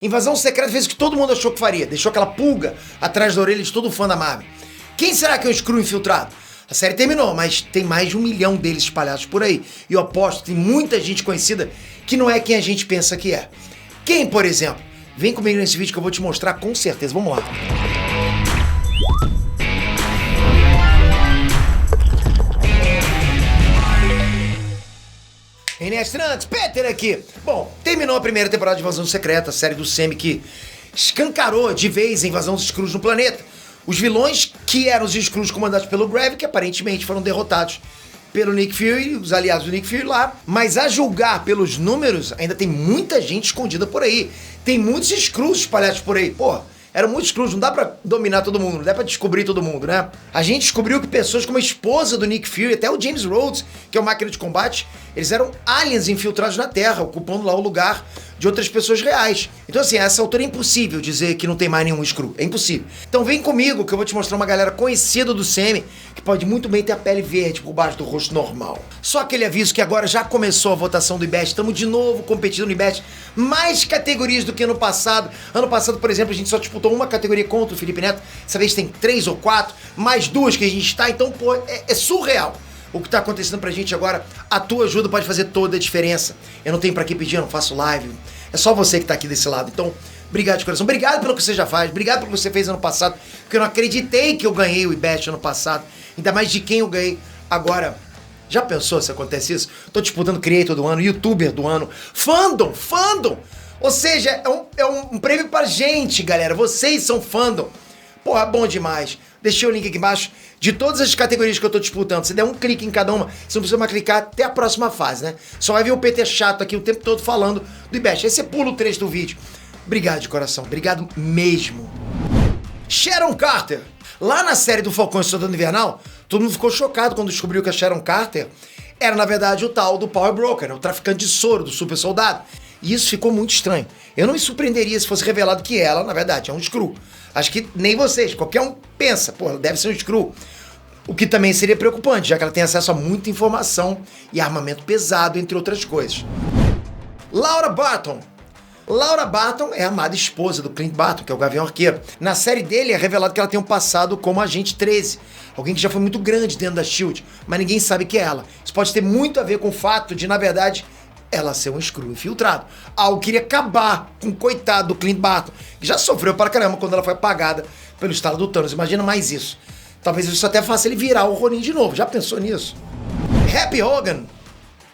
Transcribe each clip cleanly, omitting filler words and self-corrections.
Invasão Secreta fez o que todo mundo achou que faria, deixou aquela pulga atrás da orelha de todo fã da Marvel. Quem será que é o Skrull infiltrado? A série terminou, mas tem mais de 1 milhão deles espalhados por aí. E eu aposto que tem muita gente conhecida que não é quem a gente pensa que é. Quem, por exemplo? Vem comigo nesse vídeo que eu vou te mostrar com certeza. Vamos lá. Estrantes, Peter aqui. Bom, terminou a primeira temporada de Invasão Secreta, a série do Sam que escancarou de vez a invasão dos Skrulls no planeta. Os vilões, que eram os Skrulls comandados pelo Gravik, que aparentemente foram derrotados pelo Nick Fury, os aliados do Nick Fury lá. Mas a julgar pelos números, ainda tem muita gente escondida por aí. Tem muitos Skrulls espalhados por aí. Porra, eram muitos Skrulls, não dá pra dominar todo mundo, não dá pra descobrir todo mundo, né? A gente descobriu que pessoas como a esposa do Nick Fury, até o James Rhodes, que é o máquina de combate, eles eram aliens infiltrados na Terra, ocupando lá o lugar de outras pessoas reais. Então assim, a essa altura é impossível dizer que não tem mais nenhum Skrull, é impossível. Então vem comigo que eu vou te mostrar uma galera conhecida do Sam, que pode muito bem ter a pele verde por baixo do rosto normal. Só aquele aviso que agora já começou a votação do IBEST, estamos de novo competindo no IBEST, mais categorias do que ano passado. Ano passado, por exemplo, a gente só disputou uma categoria contra o Felipe Neto, dessa vez tem 3 ou 4, mais 2 que a gente tá, então pô, é surreal. O que tá acontecendo pra gente agora, a tua ajuda pode fazer toda a diferença. Eu não tenho pra que pedir, eu não faço live. É só você que tá aqui desse lado. Então, obrigado de coração. Obrigado pelo que você já faz. Obrigado pelo que você fez ano passado. Porque eu não acreditei que eu ganhei o IBEST ano passado. Ainda mais de quem eu ganhei. Agora, já pensou se acontece isso? Tô disputando Creator do ano, YouTuber do ano, Fandom. Ou seja, é um prêmio pra gente, galera. Vocês são Fandom. Porra, bom demais. Deixei o link aqui embaixo de todas as categorias que eu tô disputando. Se der um clique em cada uma, você não precisa mais clicar até a próxima fase, né? Só vai ver o PT chato aqui o tempo todo falando do IBEST. Aí você pula o trecho do vídeo. Obrigado de coração, obrigado mesmo. Sharon Carter. Lá na série do Falcão e Soldado Invernal, todo mundo ficou chocado quando descobriu que a Sharon Carter era, na verdade, o tal do Power Broker, o traficante de soro do super soldado. E isso ficou muito estranho. Eu não me surpreenderia se fosse revelado que ela, na verdade, é um Skrull. Acho que nem vocês, qualquer um pensa, pô, deve ser um Skrull. O que também seria preocupante, já que ela tem acesso a muita informação e armamento pesado, entre outras coisas. Laura Barton. Laura Barton é a amada esposa do Clint Barton, que é o Gavião Arqueiro. Na série dele é revelado que ela tem um passado como Agente 13, alguém que já foi muito grande dentro da SHIELD, mas ninguém sabe que é ela. Isso pode ter muito a ver com o fato de, na verdade, ela ser um Skrull infiltrado. Algo que queria acabar com o coitado do Clint Barton, que já sofreu para caramba quando ela foi apagada pelo estalo do Thanos. Imagina mais isso. Talvez isso até faça ele virar o Ronin de novo. Já pensou nisso? Happy Hogan.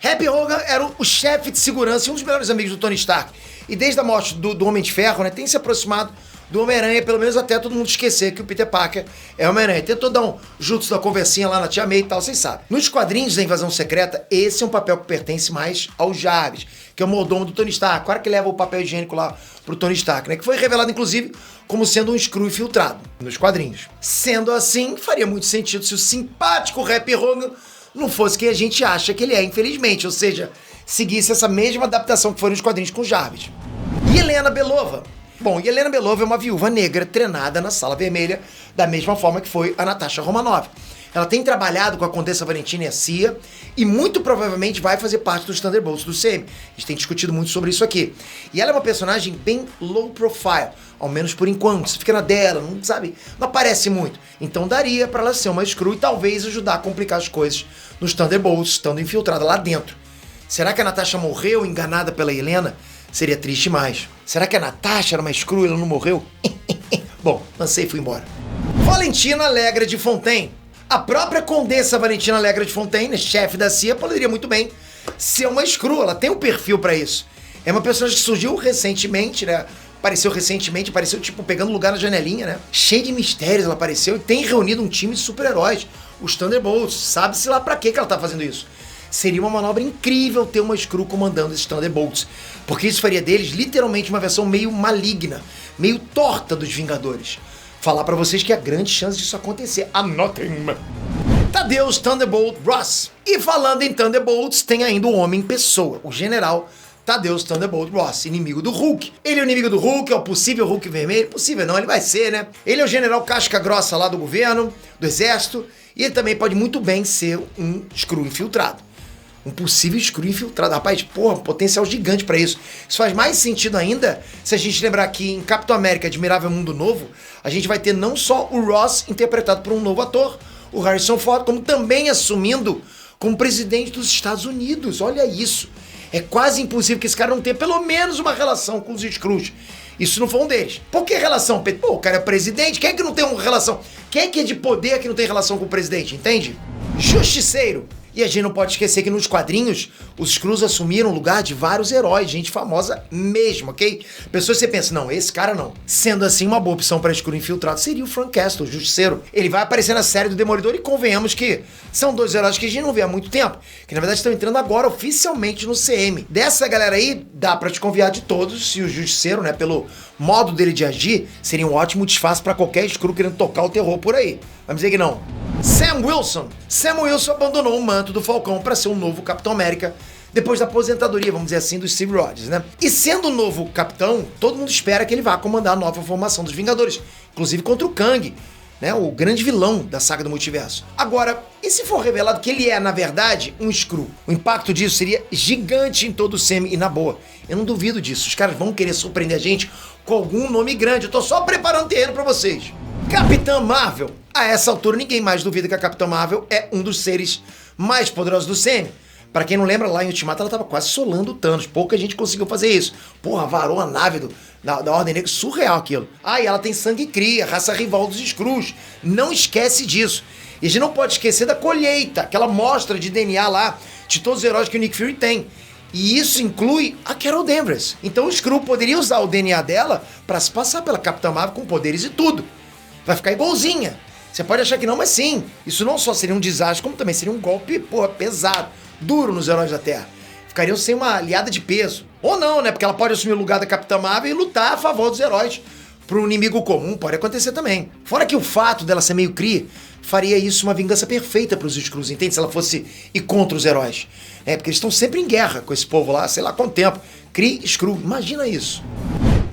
Happy Hogan era o chefe de segurança e um dos melhores amigos do Tony Stark. E desde a morte do Homem de Ferro, né, tem se aproximado do Homem-Aranha, pelo menos até todo mundo esquecer que o Peter Parker é o Homem-Aranha. Tentou dar um jutsu da conversinha lá na Tia May e tal, vocês sabem. Nos quadrinhos da Invasão Secreta, esse é um papel que pertence mais ao Jarvis, que é o mordomo do Tony Stark, o cara que leva o papel higiênico lá pro Tony Stark, né, que foi revelado, inclusive, como sendo um Skrull infiltrado nos quadrinhos. Sendo assim, faria muito sentido se o simpático Happy Hogan não fosse quem a gente acha que ele é, infelizmente, ou seja, seguisse essa mesma adaptação que foi nos quadrinhos com o Jarvis. Yelena Belova. Bom, Yelena Belova é uma viúva negra treinada na Sala Vermelha, da mesma forma que foi a Natasha Romanoff. Ela tem trabalhado com a Condessa Valentina e a CIA e muito provavelmente vai fazer parte dos Thunderbolts do Sam. A gente tem discutido muito sobre isso aqui. E ela é uma personagem bem low profile, ao menos por enquanto. Você fica na dela, não sabe, não aparece muito. Então daria pra ela ser uma Skrull e talvez ajudar a complicar as coisas nos Thunderbolts, estando infiltrada lá dentro. Será que a Natasha morreu enganada pela Yelena? Seria triste demais. Será que a Natasha era uma Skrull e ela não morreu? Bom, lancei e fui embora. Valentina Allegra de Fontaine. A própria Condessa Valentina Allegra de Fontaine, chefe da CIA, poderia muito bem ser uma Skrull. Ela tem um perfil pra isso. É uma personagem que surgiu recentemente, né? Apareceu tipo pegando lugar na janelinha, né? Cheia de mistérios ela apareceu e tem reunido um time de super-heróis, os Thunderbolts. Sabe-se lá pra que ela tá fazendo isso. Seria uma manobra incrível ter uma Skrull comandando esses Thunderbolts, porque isso faria deles literalmente uma versão meio maligna, meio torta dos Vingadores. Falar pra vocês que há grande chance disso acontecer. Anotem! Thaddeus Thunderbolt Ross. E falando em Thunderbolts, tem ainda o Homem-Pessoa, o General Thaddeus Thunderbolt Ross, inimigo do Hulk. Ele é o inimigo do Hulk, é o possível Hulk vermelho. Possível não, ele vai ser, né? Ele é o general casca grossa lá do governo, do exército, e ele também pode muito bem ser um Skrull infiltrado. Um possível Skrull infiltrado. Rapaz, porra, potencial gigante pra isso. Isso faz mais sentido ainda se a gente lembrar que em Capitão América Admirável Mundo Novo, a gente vai ter não só o Ross interpretado por um novo ator, o Harrison Ford, como também assumindo como presidente dos Estados Unidos. Olha isso. É quase impossível que esse cara não tenha pelo menos uma relação com os Skrulls. Isso não foi um deles. Por que relação, Pedro? Pô, o cara é presidente. Quem é que não tem uma relação? Quem é que é de poder que não tem relação com o presidente, entende? Justiceiro. E a gente não pode esquecer que nos quadrinhos, os Skrulls assumiram o lugar de vários heróis, gente famosa mesmo, ok? Pessoas você pensa, não, esse cara não. Sendo assim, uma boa opção para Skrull infiltrado seria o Frank Castle, o Justiceiro. Ele vai aparecer na série do Demolidor e convenhamos que são dois heróis que a gente não vê há muito tempo, que na verdade estão entrando agora oficialmente no CM. Dessa galera aí, dá pra te confiar de todos, se o Justiceiro, né, pelo modo dele de agir, seria um ótimo disfarce pra qualquer Skrull querendo tocar o terror por aí. Vamos dizer que não. Sam Wilson. Sam Wilson abandonou o manto do Falcão para ser um novo Capitão América depois da aposentadoria, vamos dizer assim, do Steve Rogers, né? E sendo o novo capitão, todo mundo espera que ele vá comandar a nova formação dos Vingadores, inclusive contra o Kang, né? O grande vilão da saga do multiverso. Agora, e se for revelado que ele é, na verdade, um Skrull? O impacto disso seria gigante em todo o CM e na boa. Eu não duvido disso. Os caras vão querer surpreender a gente com algum nome grande. Eu tô só preparando terreno pra vocês. Capitã Marvel. A essa altura, ninguém mais duvida que a Capitã Marvel é um dos seres mais poderosos do CM. Pra quem não lembra, lá em Ultimato ela tava quase solando o Thanos. Pouca gente conseguiu fazer isso. Porra, varou a nave da Ordem Negra. Surreal aquilo. Ah, e ela tem sangue cria, raça rival dos Skrulls. Não esquece disso. E a gente não pode esquecer da colheita, aquela amostra de DNA lá, de todos os heróis que o Nick Fury tem. E isso inclui a Carol Danvers. Então o Skrull poderia usar o DNA dela pra se passar pela Capitã Marvel com poderes e tudo. Vai ficar igualzinha. Você pode achar que não, mas sim. Isso não só seria um desastre, como também seria um golpe, porra, pesado, duro nos heróis da Terra. Ficariam sem uma aliada de peso. Ou não, né? Porque ela pode assumir o lugar da Capitã Marvel e lutar a favor dos heróis para um inimigo comum. Pode acontecer também. Fora que o fato dela ser meio cri faria isso uma vingança perfeita para os Skrulls, entende? Se ela fosse ir contra os heróis. É, porque eles estão sempre em guerra com esse povo lá, sei lá quanto tempo. Kree, Skrull, imagina isso.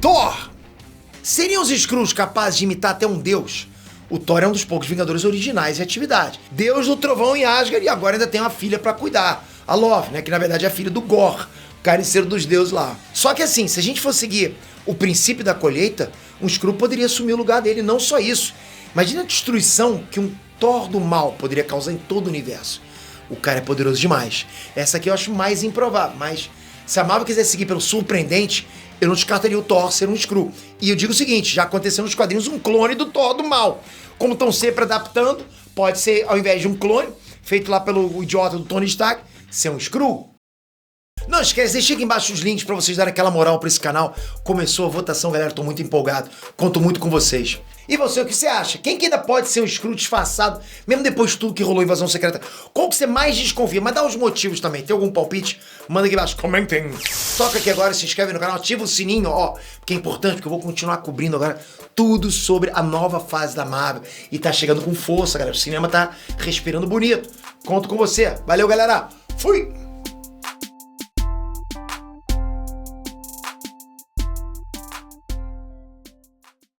Thor! Seriam os Skrulls capazes de imitar até um deus? O Thor é um dos poucos Vingadores originais em atividade. Deus do trovão em Asgard e agora ainda tem uma filha pra cuidar. A Love, né? Que na verdade é a filha do Gorr, o carniceiro dos deuses lá. Só que assim, se a gente for seguir o princípio da colheita, um Skrull poderia assumir o lugar dele. Não só isso. Imagina a destruição que um Thor do mal poderia causar em todo o universo. O cara é poderoso demais. Essa aqui eu acho mais improvável, mas se a Marvel quiser seguir pelo surpreendente, eu não descartaria o Thor ser um Skrull. E eu digo o seguinte, já aconteceu nos quadrinhos um clone do Thor do mal. Como estão sempre adaptando, pode ser, ao invés de um clone, feito lá pelo idiota do Tony Stark, ser um Skrull. Não esquece, deixa aqui embaixo os links pra vocês darem aquela moral pra esse canal. Começou a votação, galera, tô muito empolgado. Conto muito com vocês. E você, o que você acha? Quem que ainda pode ser um Skrull disfarçado, mesmo depois de tudo que rolou Invasão Secreta? Qual que você mais desconfia? Mas dá os motivos também. Tem algum palpite? Manda aqui embaixo, comentem. Toca aqui agora, se inscreve no canal, ativa o sininho, ó, porque é importante, porque eu vou continuar cobrindo agora tudo sobre a nova fase da Marvel. E tá chegando com força, galera. O cinema tá respirando bonito. Conto com você. Valeu, galera. Fui!